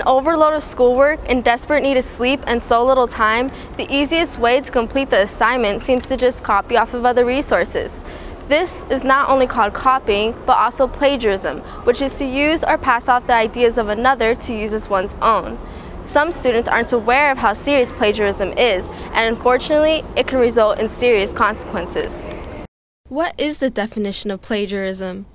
overload of schoolwork, in desperate need of sleep, and so little time, the easiest way to complete the assignment seems to just copy off of other resources. This is not only called copying, but also plagiarism, which is to use or pass off the ideas of another to use as one's own. Some students aren't aware of how serious plagiarism is, and unfortunately, it can result in serious consequences. What is the definition of plagiarism?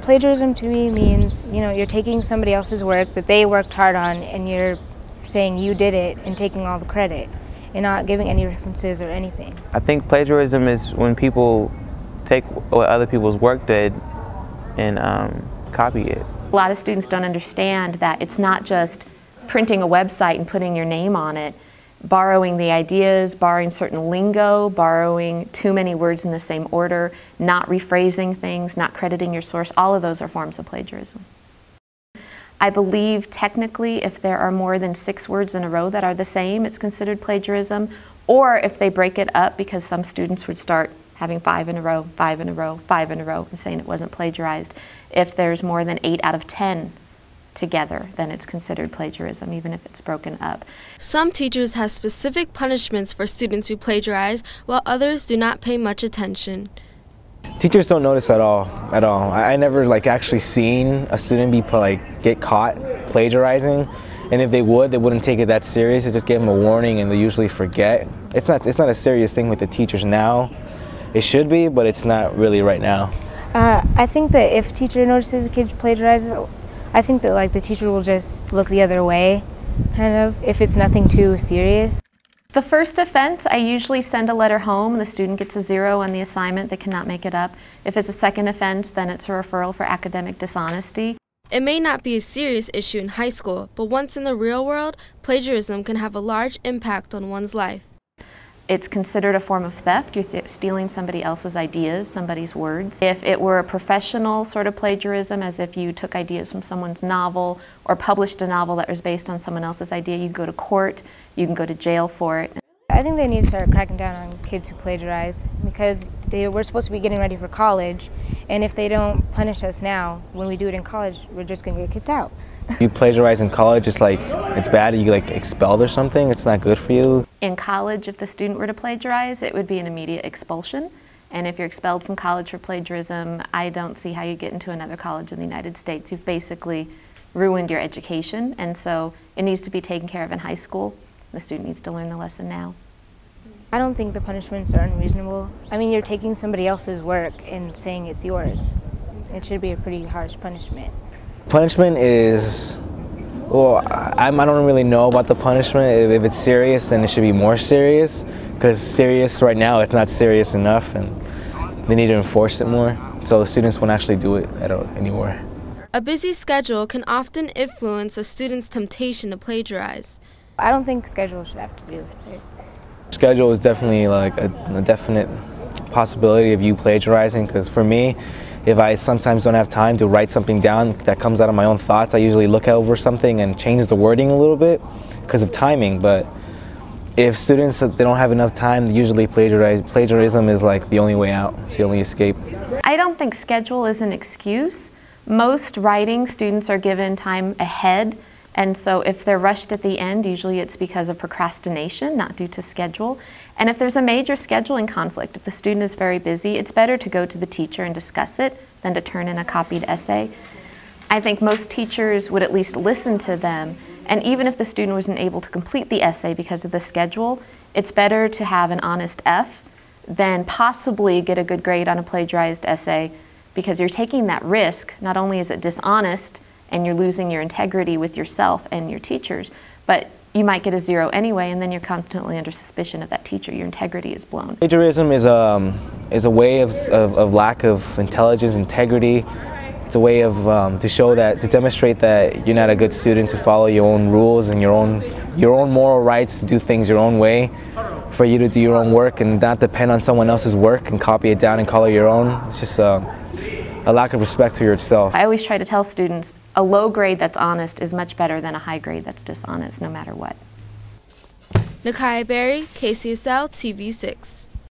Plagiarism to me means, you're taking somebody else's work that they worked hard on and you're saying you did it and taking all the credit and not giving any references or anything. I think plagiarism is when people take what other people's work did and copy it. A lot of students don't understand that it's not just printing a website and putting your name on it, borrowing the ideas, borrowing certain lingo, borrowing too many words in the same order, not rephrasing things, not crediting your source. All of those are forms of plagiarism. I believe technically if there are more than 6 words in a row that are the same, it's considered plagiarism, or if they break it up, because some students would start having 5 in a row, 5 in a row, 5 in a row, and saying it wasn't plagiarized. If there's more than 8 out of 10 together, then it's considered plagiarism, even if it's broken up. Some teachers have specific punishments for students who plagiarize, while others do not pay much attention. Teachers don't notice at all. I never actually seen a student get caught plagiarizing, and if they would, they wouldn't take it that serious. They just give them a warning and they usually forget. It's not a serious thing with the teachers now. It should be, but it's not really right now. I think that if a teacher notices a kid plagiarizes, I think that the teacher will just look the other way, kind of, if it's nothing too serious. The first offense, I usually send a letter home and the student gets a 0 on the assignment. They cannot make it up. If it's a second offense, then it's a referral for academic dishonesty. It may not be a serious issue in high school, but once in the real world, plagiarism can have a large impact on one's life. It's considered a form of theft. You're stealing somebody else's ideas, somebody's words. If it were a professional sort of plagiarism, as if you took ideas from someone's novel or published a novel that was based on someone else's idea, you can go to court, you can go to jail for it. I think they need to start cracking down on kids who plagiarize, because we're supposed to be getting ready for college, and if they don't punish us now, when we do it in college, we're just going to get kicked out. You plagiarize in college, it's bad. You get expelled or something. It's not good for you. In college, if the student were to plagiarize, it would be an immediate expulsion. And if you're expelled from college for plagiarism, I don't see how you get into another college in the United States. You've basically ruined your education, and so it needs to be taken care of in high school. The student needs to learn the lesson now. I don't think the punishments are unreasonable. I mean, you're taking somebody else's work and saying it's yours. It should be a pretty harsh punishment. Punishment is, well, I don't really know about the punishment. If it's serious, then it should be more serious, because serious right now, it's not serious enough, and they need to enforce it more so the students won't actually do it anymore. A busy schedule can often influence a student's temptation to plagiarize. I don't think schedule should have to do with it. Schedule is definitely a definite possibility of you plagiarizing, because for me, if I sometimes don't have time to write something down that comes out of my own thoughts, I usually look over something and change the wording a little bit because of timing. But if students, they don't have enough time, they usually plagiarize. Plagiarism is the only way out. It's the only escape. I don't think schedule is an excuse. Most writing students are given time ahead, and so if they're rushed at the end, usually it's because of procrastination, not due to schedule. And if there's a major scheduling conflict, if the student is very busy, it's better to go to the teacher and discuss it than to turn in a copied essay. I think most teachers would at least listen to them, and even if the student wasn't able to complete the essay because of the schedule, it's better to have an honest F than possibly get a good grade on a plagiarized essay, because you're taking that risk. Not only is it dishonest and you're losing your integrity with yourself and your teachers, but you might get a 0 anyway, and then you're constantly under suspicion of that teacher. Your integrity is blown. Plagiarism is a way of lack of intelligence, integrity. It's a way of to demonstrate that you're not a good student, to follow your own rules and your own moral rights, to do things your own way, for you to do your own work and not depend on someone else's work and copy it down and call it your own. It's just a lack of respect for yourself. I always try to tell students a low grade that's honest is much better than a high grade that's dishonest, no matter what. Nakia Berry, KCSL TV6.